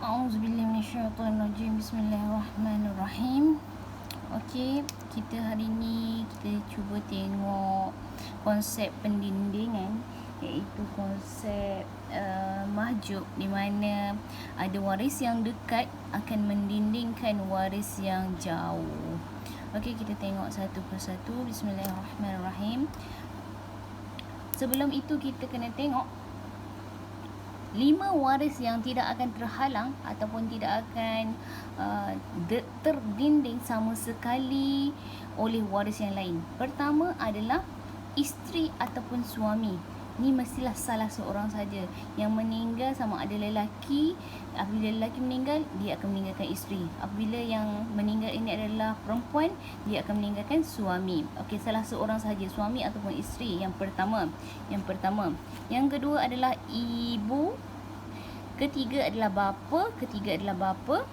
A'udzubillahi minasyaitonirrajim. Bismillahirrahmanirrahim. Okey, kita hari ni kita cuba tengok konsep pendindingan, iaitu konsep mahjub, di mana ada waris yang dekat akan mendindingkan waris yang jauh. Okey, kita tengok satu persatu. Bismillahirrahmanirrahim. Sebelum itu kita kena tengok 5 waris yang tidak akan terhalang ataupun tidak akan terdinding sama sekali oleh waris yang lain. Pertama adalah isteri ataupun suami. Ni mestilah salah seorang saja yang meninggal, sama ada lelaki. Apabila lelaki meninggal, dia akan meninggalkan isteri. Apabila yang meninggal ini adalah perempuan, dia akan meninggalkan suami. Okey, salah seorang sahaja, suami ataupun isteri. Yang pertama. Yang kedua adalah ibu. Ketiga adalah bapa.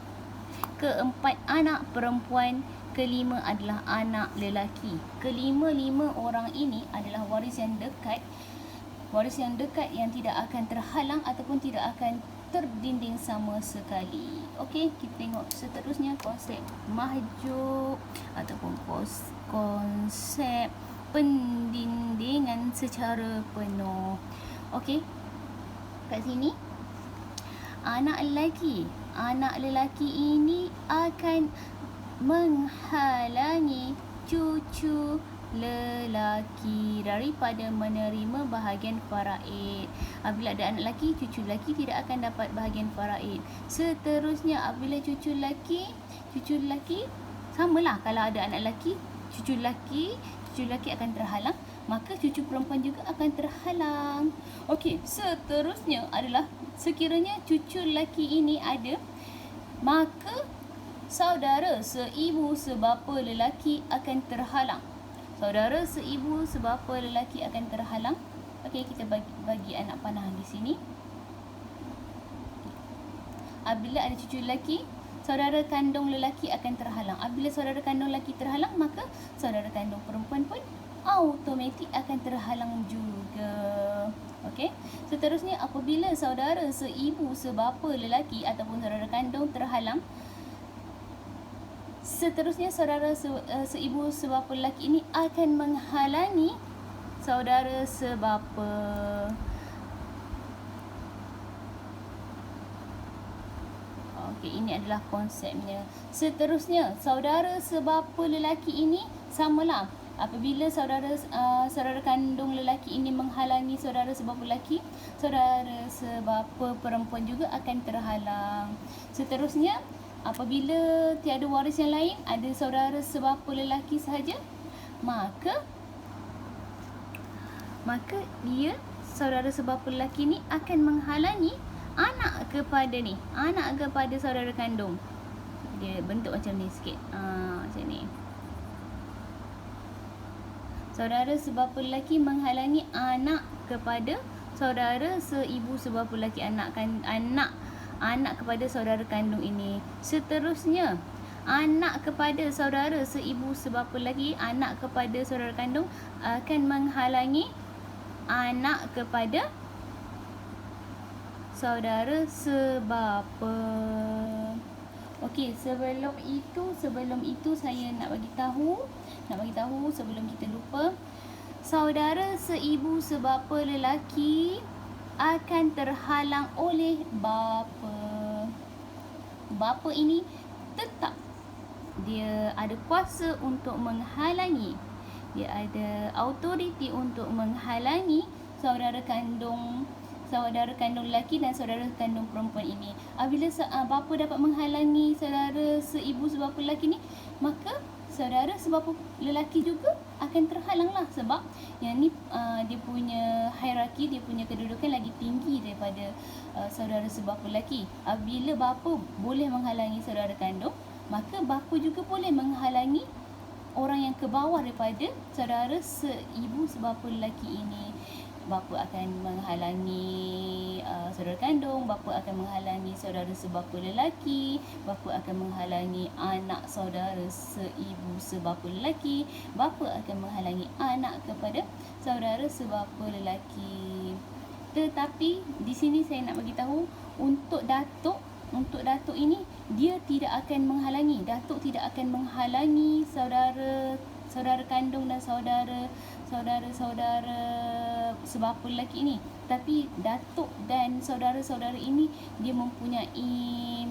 Keempat, anak perempuan. Kelima adalah anak lelaki. Kelima-lima orang ini adalah waris yang dekat. Waris yang dekat yang tidak akan terhalang ataupun tidak akan terdinding sama sekali. Okey, kita tengok seterusnya konsep mahjub ataupun konsep pendindingan secara penuh. Okey, kat sini anak lelaki ini akan menghalangi cucu lelaki daripada menerima bahagian faraid. Apabila ada anak lelaki, cucu lelaki tidak akan dapat bahagian faraid. Seterusnya, apabila cucu lelaki samalah, kalau ada anak lelaki, cucu lelaki akan terhalang, maka cucu perempuan juga akan terhalang. Okey, seterusnya adalah sekiranya cucu lelaki ini ada, maka saudara seibu sebapa lelaki akan terhalang. Saudara seibu sebapa lelaki akan terhalang. Okey, kita bagi anak panah di sini. Apabila ada cucu lelaki, saudara kandung lelaki akan terhalang. Apabila saudara kandung lelaki terhalang, maka saudara kandung perempuan pun automatik akan terhalang juga. Okey. Seterusnya, apabila saudara seibu sebapa lelaki ataupun saudara kandung terhalang, seterusnya saudara seibu sebapa lelaki ini akan menghalangi saudara sebapa. Okey, ini adalah konsepnya. Seterusnya, saudara sebapa lelaki ini samalah. Apabila saudara kandung lelaki ini menghalangi saudara sebapa lelaki, saudara sebapa perempuan juga akan terhalang. Seterusnya, apabila tiada waris yang lain, ada saudara sebapa lelaki sahaja, maka dia, saudara sebapa lelaki ni akan menghalangi anak kepada saudara kandung. Dia bentuk macam ni sikit. Macam ni. Saudara sebapa lelaki menghalangi anak kepada saudara seibu sebapa lelaki, anak kepada saudara kandung ini. Seterusnya, anak kepada saudara seibu sebapa lelaki, anak kepada saudara kandung akan menghalangi anak kepada saudara sebapa. Okey, sebelum itu saya nak bagi tahu sebelum kita lupa, saudara seibu sebapa lelaki akan terhalang oleh bapa. Bapa ini tetap dia ada kuasa untuk menghalangi, dia ada autoriti untuk menghalangi saudara kandung lelaki dan saudara kandung perempuan ini. Apabila bapa dapat menghalangi saudara seibu sebapa lelaki ni, maka saudara sebapa lelaki juga akan terhalang lah, sebab yang ni dia punya hierarki, dia punya kedudukan lagi tinggi daripada saudara sebapa lelaki. Apabila bapa boleh menghalangi saudara kandung, maka bapa juga boleh menghalangi orang yang ke bawah daripada saudara seibu sebapa lelaki ini. Bapa akan menghalangi saudara kandung, bapa akan menghalangi saudara sebapa lelaki, bapa akan menghalangi anak saudara seibu sebapa lelaki, bapa akan menghalangi anak kepada saudara sebapa lelaki. Tetapi di sini saya nak bagi tahu, untuk datuk untuk datuk ini, dia tidak akan menghalangi, datuk tidak akan menghalangi saudara kandung dan saudara sebapa lelaki ini. Tapi datuk dan saudara-saudara ini, dia mempunyai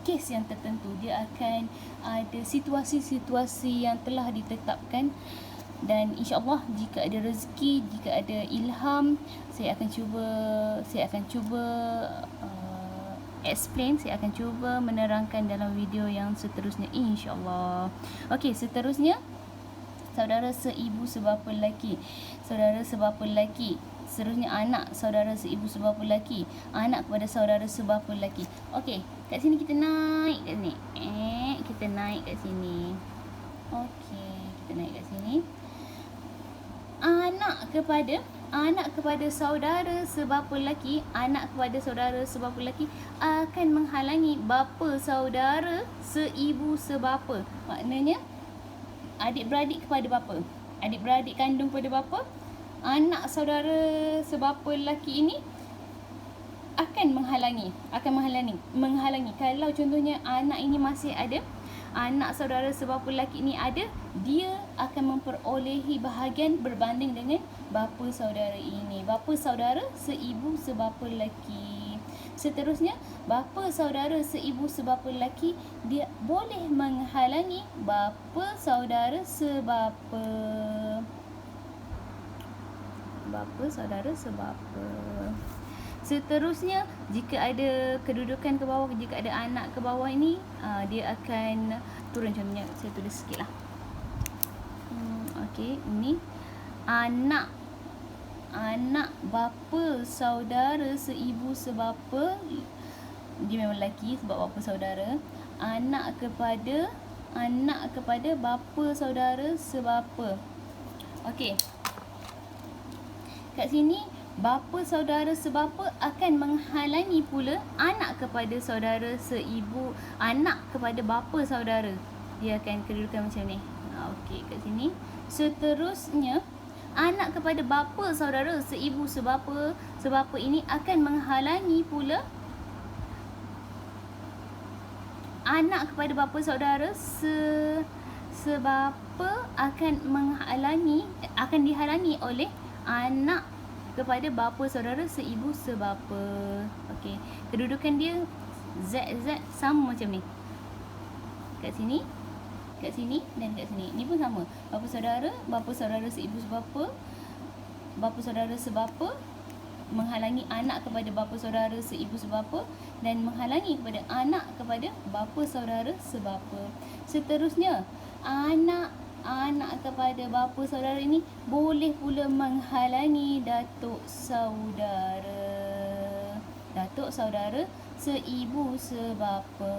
kes yang tertentu. Dia akan ada situasi-situasi yang telah ditetapkan. Dan insya-Allah jika ada rezeki, jika ada ilham, saya akan cuba explain, saya akan cuba menerangkan dalam video yang seterusnya, insya-Allah. Okey, seterusnya saudara seibu sebapa lelaki. Saudara sebapa lelaki. Seterusnya anak saudara seibu sebapa lelaki. Anak kepada saudara sebapa lelaki. Okey, kat sini kita naik kat sini. Kita naik kat sini. Okey, kita naik kat sini. Anak kepada saudara sebapa lelaki, anak kepada saudara sebapa lelaki akan menghalangi bapa saudara seibu sebapa. Maknanya adik-beradik kepada bapa, adik-beradik kandung kepada bapa, anak saudara sebapa lelaki ini akan menghalangi. Kalau contohnya anak ini masih ada, anak saudara sebapa lelaki ini ada, dia akan memperolehi bahagian berbanding dengan bapa saudara ini. Bapa saudara seibu sebapa lelaki. Seterusnya, bapa saudara seibu sebapa lelaki, dia boleh menghalangi bapa saudara sebapa. Bapa saudara sebapa. Seterusnya, jika ada kedudukan ke bawah, jika ada anak ke bawah ini, dia akan turun. Contohnya, saya tulis sikit lah. Okey, ini anak bapa saudara seibu sebapa, dia memang lelaki sebab bapa saudara. Anak kepada bapa saudara sebapa. Okey, kat sini bapa saudara sebapa akan menghalangi pula anak kepada saudara seibu, anak kepada bapa saudara. Dia akan kedudukan macam ni. Okey, kat sini. Seterusnya, anak kepada bapa saudara seibu sebapa ini akan menghalangi pula anak kepada bapa saudara sebapa akan dihalangi oleh anak kepada bapa saudara seibu sebapa. Okey, kedudukan dia Z sama macam ni. Kat sini dan kat sini. Ni pun sama. Bapa saudara seibu sebapa, bapa saudara sebapa menghalangi anak kepada bapa saudara seibu sebapa dan menghalangi kepada anak kepada bapa saudara sebapa. Seterusnya, anak kepada bapa saudara ini boleh pula menghalangi datuk saudara seibu sebapa.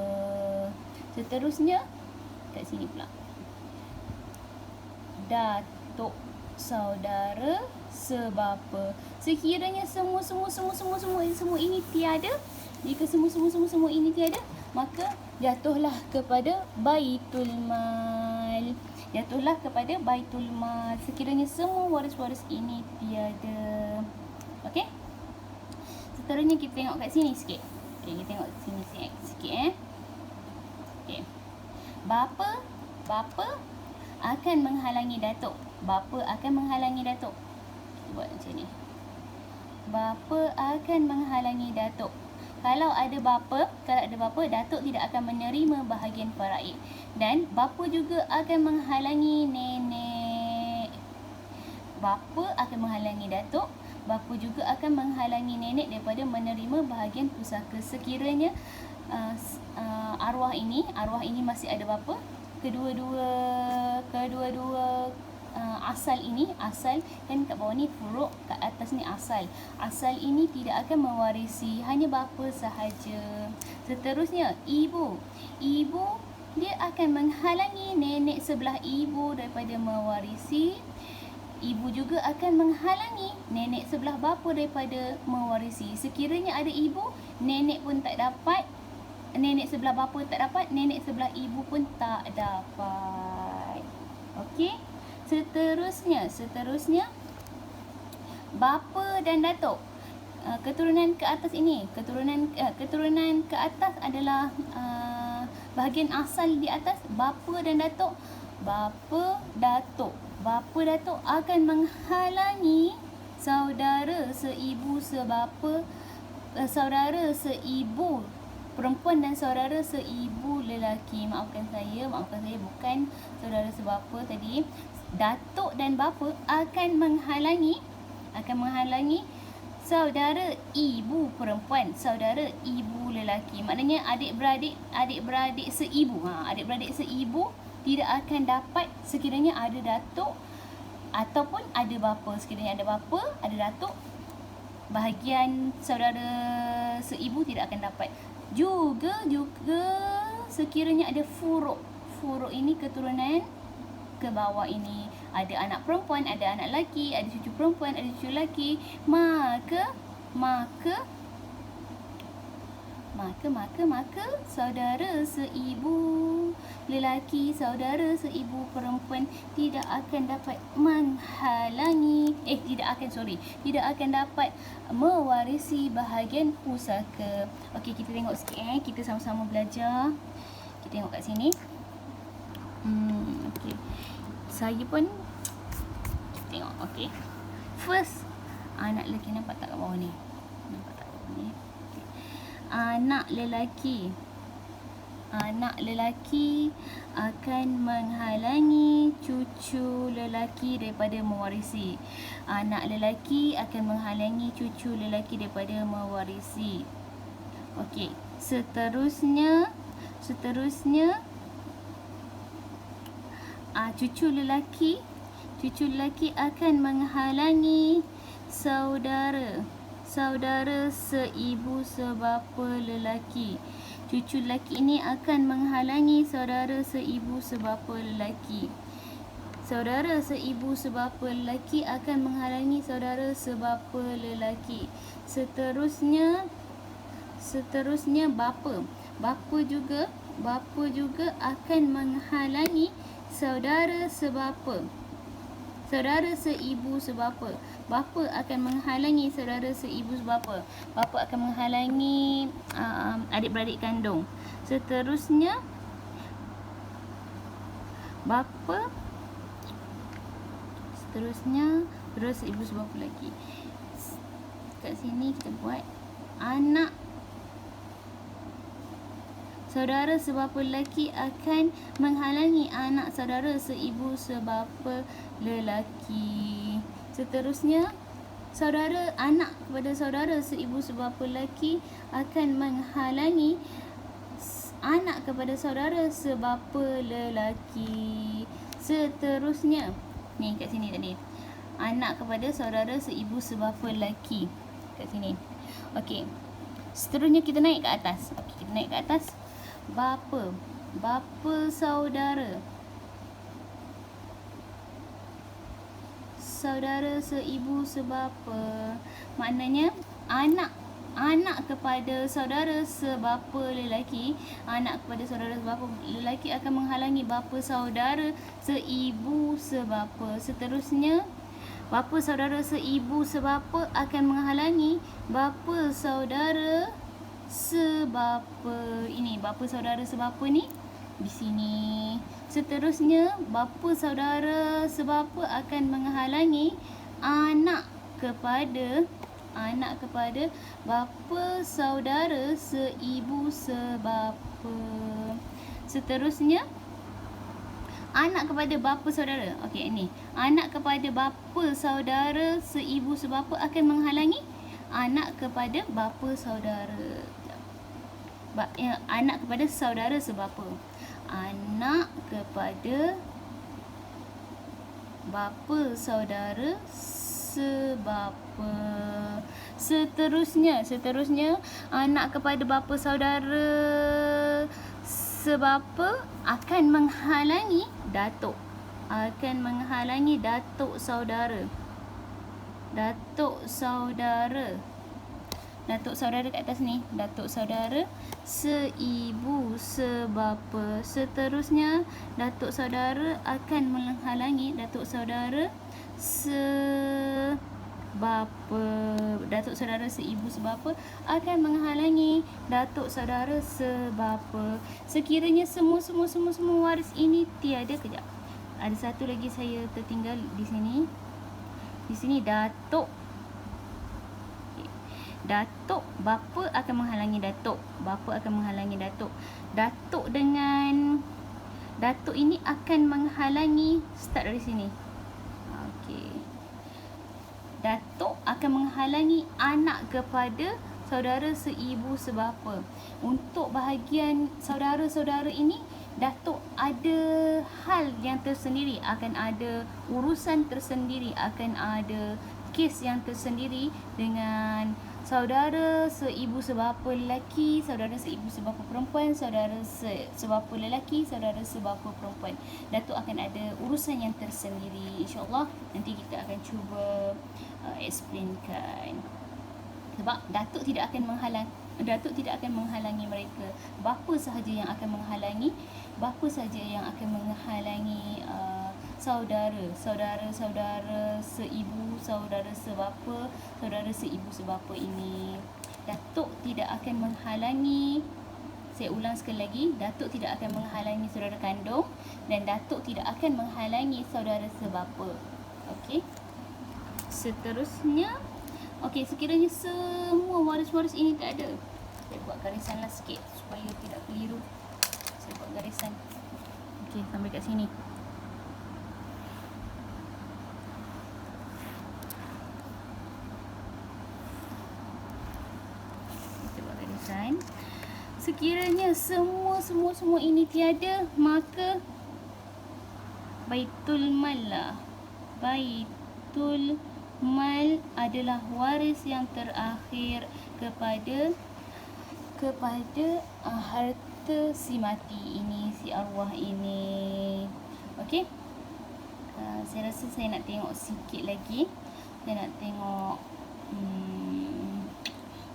Seterusnya, kat sini pula, datuk saudara sebapa. Sekiranya semua ini tiada, jika semua ini tiada, maka jatuhlah kepada baitul mal. Sekiranya semua waris-waris ini tiada. Okey. Seterusnya kita tengok kat sini sikit. Okey, kita tengok sini sikit. Okey. Bapa akan menghalangi datuk. Kita buat macam ni. Bapa akan menghalangi datuk. Kalau ada bapa, datuk tidak akan menerima bahagian faraid. Dan bapa juga akan menghalangi nenek. Bapa akan menghalangi datuk. Bapa juga akan menghalangi nenek daripada menerima bahagian pusaka. Sekiranya arwah ini masih ada bapa, kedua-dua asal kan kat bawah ni furuk, kat atas ni asal ini tidak akan mewarisi, hanya bapa sahaja. Seterusnya, ibu dia akan menghalangi nenek sebelah ibu daripada mewarisi. Ibu juga akan menghalangi nenek sebelah bapa daripada mewarisi. Sekiranya ada ibu, nenek pun tak dapat, nenek sebelah bapa tak dapat, nenek sebelah ibu pun tak dapat. Okey. Seterusnya bapa dan datuk. keturunan ke atas ini, keturunan ke atas adalah bahagian asal di atas, bapa dan datuk. Bapa datuk akan menghalangi saudara seibu sebapa, saudara seibu perempuan dan saudara seibu lelaki. Maafkan saya bukan saudara sebapa tadi. Datuk dan bapa akan menghalangi saudara ibu perempuan, saudara ibu lelaki. Maknanya adik-beradik seibu. Adik-beradik seibu tidak akan dapat sekiranya ada datuk ataupun ada bapa. Sekiranya ada bapa, ada datuk, bahagian saudara seibu tidak akan dapat. Juga sekiranya ada furuk. Furuk ini keturunan ke bawah ini. Ada anak perempuan, ada anak lelaki, ada cucu perempuan, ada cucu lelaki, maka saudara seibu lelaki, saudara seibu perempuan tidak akan dapat tidak akan dapat mewarisi bahagian pusaka. Okey, kita tengok sikit kita sama-sama belajar. Kita tengok kat sini. Okey. Saya pun kita tengok. Okey. First, anak lelaki, nampak tak kat bawah ni? Okay. Anak lelaki akan menghalangi cucu lelaki daripada mewarisi. Anak lelaki akan menghalangi cucu lelaki daripada mewarisi. Okey, seterusnya cucu lelaki akan menghalangi saudara seibu sebapa lelaki. Cucu lelaki ini akan menghalangi saudara seibu sebapa lelaki. Saudara seibu sebapa lelaki akan menghalangi saudara sebapa lelaki. Seterusnya bapa. Bapa juga akan menghalangi saudara sebapa. Saudara seibu sebapa. Bapa akan menghalangi saudara seibu sebapa. Bapa akan menghalangi adik-beradik kandung. Seterusnya bapa. Terus ibu sebapa lagi. Kat sini kita buat anak. Saudara sebapa lelaki akan menghalangi anak saudara seibu sebapa lelaki. Seterusnya, anak kepada saudara seibu sebapa lelaki akan menghalangi anak kepada saudara sebapa lelaki. Seterusnya, ni kat sini tadi. Anak kepada saudara seibu sebapa lelaki. Kat sini. Okey. Seterusnya kita naik ke atas. Okey, kita naik ke atas. Bapa saudara seibu sebapa. Maknanya anak kepada saudara sebapa lelaki, akan menghalangi bapa saudara seibu sebapa. Seterusnya bapa saudara seibu sebapa akan menghalangi bapa saudara sebapa. Ini bapa saudara sebapa ni di sini. Seterusnya bapa saudara sebapa akan menghalangi anak kepada bapa saudara seibu sebapa. Seterusnya anak kepada bapa saudara. Okey, ini. Anak kepada bapa saudara seibu sebapa akan menghalangi anak kepada bapa saudara. Anak kepada saudara sebapa. Anak kepada bapa saudara sebapa. Seterusnya anak kepada bapa saudara sebapa akan menghalangi datuk. Saudara. Datuk saudara kat atas ni. Datuk saudara seibu sebapa. Seterusnya datuk saudara akan menghalangi datuk saudara bapa, datuk saudara seibu sebapa akan menghalangi datuk saudara sebapa sekiranya semua waris ini tiada. Kejap, ada satu lagi saya tertinggal di sini. Di sini datuk, datuk bapa akan menghalangi datuk, bapa akan menghalangi datuk. Datuk dengan datuk ini akan menghalangi, start dari sini. Okey. Datuk akan menghalangi anak kepada saudara seibu sebapa. Untuk bahagian saudara-saudara ini, datuk ada hal yang tersendiri, akan ada urusan tersendiri, akan ada kes yang tersendiri dengan saudara seibu sebapa lelaki, saudara seibu sebapa perempuan, saudara sebapa lelaki, saudara sebapa perempuan. Datuk akan ada urusan yang tersendiri. InsyaAllah nanti kita akan cuba explainkan. Sebab datuk tidak akan menghalangi mereka. Bapa sahaja yang akan menghalangi, bapa sahaja yang akan menghalangi saudara seibu, saudara seibu sebapa ini. Datuk tidak akan menghalangi, saya ulang sekali lagi, datuk tidak akan menghalangi saudara kandung dan datuk tidak akan menghalangi saudara sebapa. Okey. Seterusnya, okey, sekiranya semua waris-waris ini tak ada, saya buat garisanlah sikit supaya tidak keliru. Saya buat garisan. Okey, sampai kat sini. Kita buat garisan. Sekiranya semua ini tiada, maka Baitul Mal lah. Baitul Mal adalah waris yang terakhir kepada harta si mati ini, si arwah ini. Okey. Saya rasa saya nak tengok sikit lagi. Saya nak tengok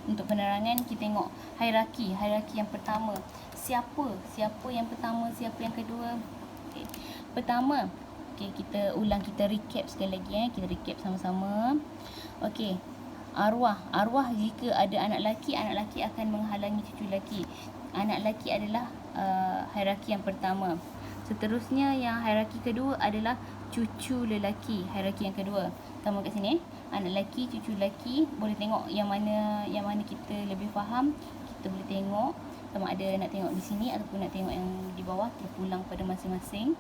untuk penerangan, kita tengok hierarki yang pertama. Siapa yang pertama, siapa yang kedua? Okey. Pertama, okey, kita ulang, kita recap sekali lagi kita recap sama-sama. Okey. Arwah jika ada anak lelaki akan menghalangi cucu lelaki. Anak lelaki adalah hierarki yang pertama. Seterusnya yang hierarki kedua adalah cucu lelaki, hierarki yang kedua. Sama kat sini anak lelaki, cucu lelaki. Boleh tengok yang mana kita lebih faham. Kita boleh tengok sama ada nak tengok di sini ataupun nak tengok yang di bawah, terpulang pada masing-masing.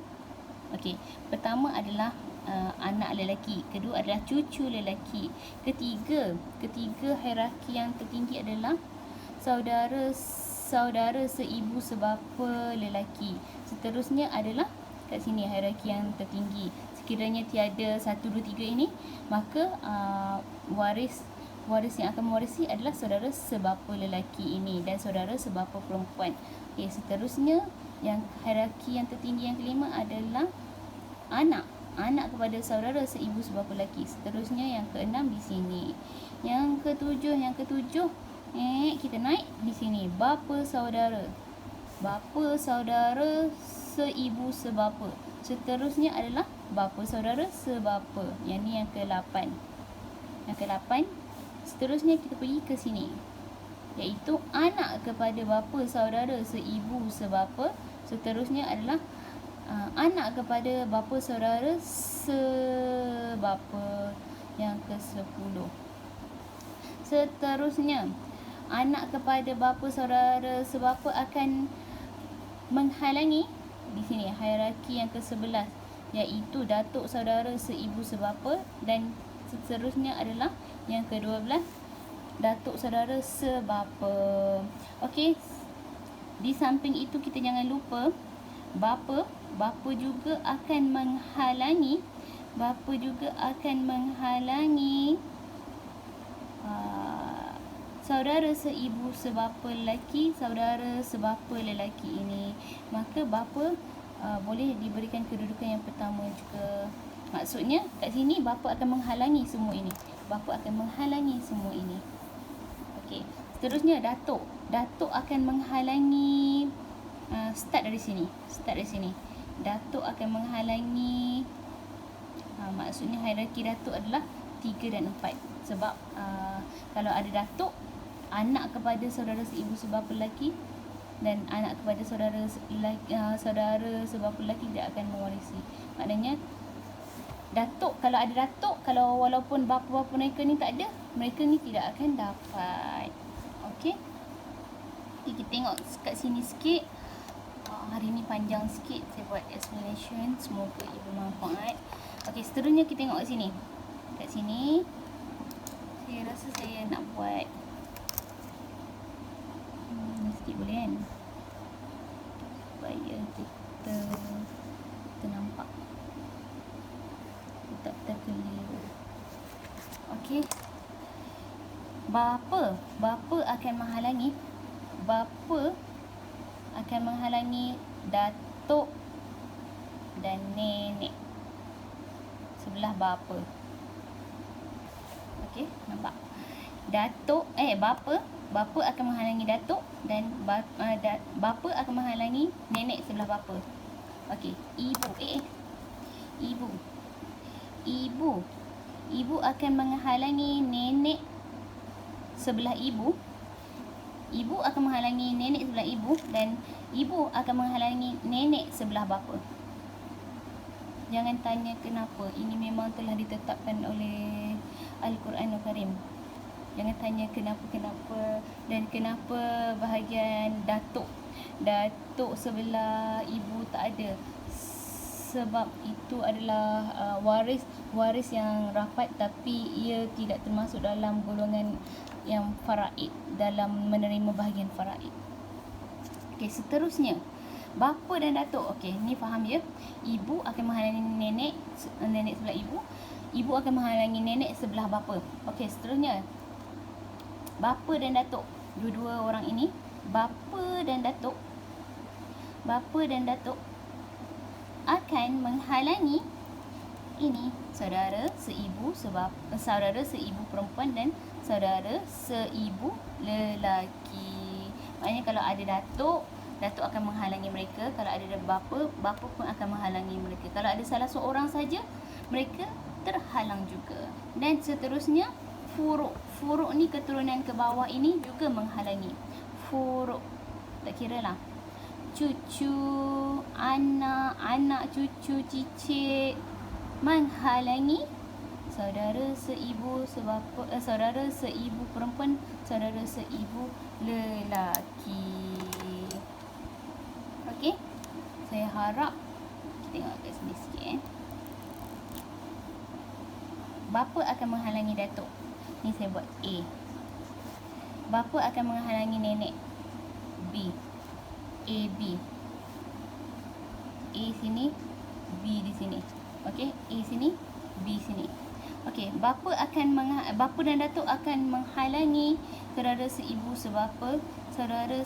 Okey, pertama adalah anak lelaki, kedua adalah cucu lelaki, ketiga hierarki yang tertinggi adalah saudara seibu sebapa lelaki. Seterusnya adalah kat sini hierarki yang tertinggi. Sekiranya tiada 1, 2, 3 ini, maka waris yang akan mewarisi adalah saudara sebapa lelaki ini dan saudara sebapa perempuan. Okey, seterusnya yang hierarki yang tertinggi yang kelima adalah anak kepada saudara seibu sebapa lelaki. Seterusnya yang keenam di sini. Yang ketujuh kita naik di sini, bapa saudara seibu sebapa. Seterusnya adalah bapa saudara sebapa. Yang ni yang ke-8. Seterusnya kita pergi ke sini, iaitu anak kepada bapa saudara seibu sebapa. Seterusnya adalah anak kepada bapa saudara sebapa, yang ke-10. Seterusnya anak kepada bapa saudara sebapa akan menghalangi di sini hierarki yang ke-11, iaitu datuk saudara seibu sebapa, dan seterusnya adalah yang ke-12 datuk saudara sebapa. Okey, di samping itu kita jangan lupa bapa juga akan menghalangi saudara seibu sebapa lelaki, saudara sebapa lelaki ini. Maka bapa boleh diberikan kedudukan yang pertama juga. Maksudnya kat sini bapa akan menghalangi semua ini. Okey. Seterusnya datuk akan menghalangi, start dari sini. Datuk akan menghalangi, maksudnya hierarki datuk adalah 3 dan 4. Sebab kalau ada datuk, anak kepada saudara seibu sebapa lelaki dan anak kepada saudara sebapa lelaki tidak akan mewarisi. Maknanya datuk, kalau ada datuk, kalau walaupun bapa-bapa mereka ni tak ada, mereka ni tidak akan dapat. Okey. Kita tengok kat sini sikit. Hari ni panjang sikit saya buat explanation, semoga ia bermanfaat. Okey, seterusnya kita tengok kat sini. Kat sini saya rasa saya nak buat sikit boleh kan, supaya kita nampak tak terkeliru. Okey, bapa akan menghalangi datuk dan nenek sebelah bapa. Okey, nampak? Bapa akan menghalangi datuk dan bapa akan menghalangi nenek sebelah bapa. Okey, ibu akan menghalangi nenek sebelah ibu. Ibu akan menghalangi nenek sebelah ibu dan ibu akan menghalangi nenek sebelah bapa. Jangan tanya kenapa, ini memang telah ditetapkan oleh Al-Quranul Karim. Jangan tanya kenapa dan kenapa bahagian datuk sebelah ibu tak ada. Sebab itu adalah waris yang rapat, tapi ia tidak termasuk dalam golongan yang faraid, dalam menerima bahagian faraid. Okey, seterusnya bapa dan datuk. Okey, ni faham ya? Ibu akan menghalangi nenek sebelah ibu. Ibu akan menghalangi nenek sebelah bapa. Okey, seterusnya bapa dan datuk. Dua-dua orang ini, bapa dan datuk akan menghalangi ini saudara seibu perempuan dan saudara seibu lelaki. Maknanya kalau ada datuk akan menghalangi mereka. Kalau ada bapa pun akan menghalangi mereka. Kalau ada salah seorang saja, mereka terhalang juga. Dan seterusnya furuk ni keturunan ke bawah ini juga menghalangi. Furuk tak kira lah, cucu, anak cucu, cicit, menghalangi saudara seibu perempuan, saudara seibu lelaki. Okey, saya harap kita tengok kat sini sikit. Bapa akan menghalangi datuk. Ni saya buat A. Bapa akan menghalangi nenek. B. A, B. A sini, B di sini. Okey, A sini, B sini. Okey, bapa dan datuk akan menghalangi saudara seibu sebapa, saudara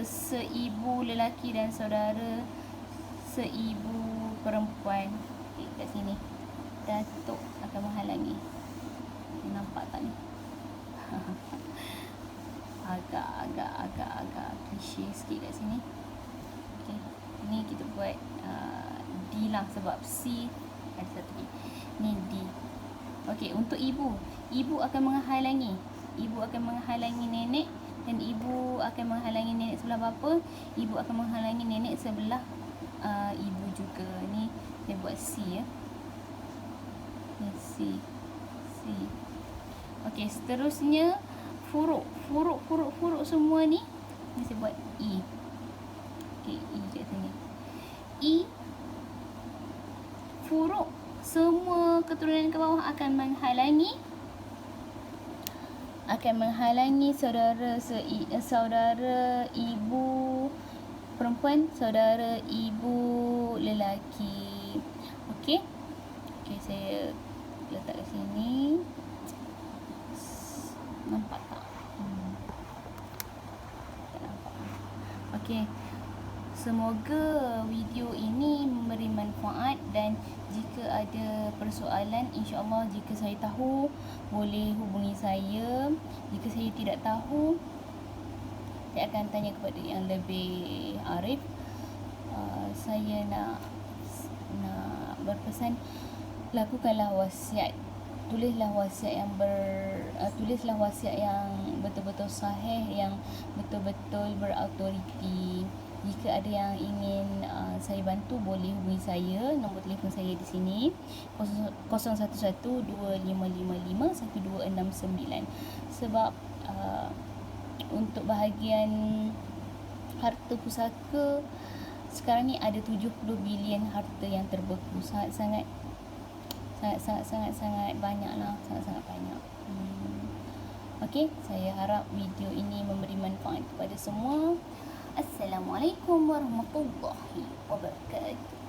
seibu lelaki dan saudara seibu perempuan. Okay, kat sini datuk akan menghalangi. Nampak tak ni? agak klise sikit kat sini. Okay, ni kita buat D lah, sebab C ada satu D. Ni D. Okey, untuk ibu akan menghalangi nenek, dan ibu akan menghalangi nenek sebelah bapa. Ibu akan menghalangi nenek sebelah ibu juga. Ni saya buat C ya. Ni C. Okey, seterusnya furuk semua ni saya buat E. Okey, E kat sini. E, furuk semua keturunan ke bawah akan menghalangi saudara ibu perempuan, saudara ibu lelaki. Okey, saya letak kat sini. Nampak tak? Tak nampak. Okey, semoga video ini memberi manfaat, dan jika ada persoalan, insya-Allah jika saya tahu boleh hubungi saya. Jika saya tidak tahu, saya akan tanya kepada yang lebih arif. saya nak berpesan, lakukanlah wasiat. Tulislah wasiat yang betul-betul sahih, yang betul-betul berautoriti. Jika ada yang ingin saya bantu, boleh hubungi saya. Nombor telefon saya di sini 011255512669. Sebab untuk bahagian harta pusaka sekarang ni ada 70 bilion harta yang terbeku. Sangat banyak lah, sangat banyak. Okey, saya harap video ini memberi manfaat kepada semua. Assalamualaikum warahmatullahi wabarakatuh.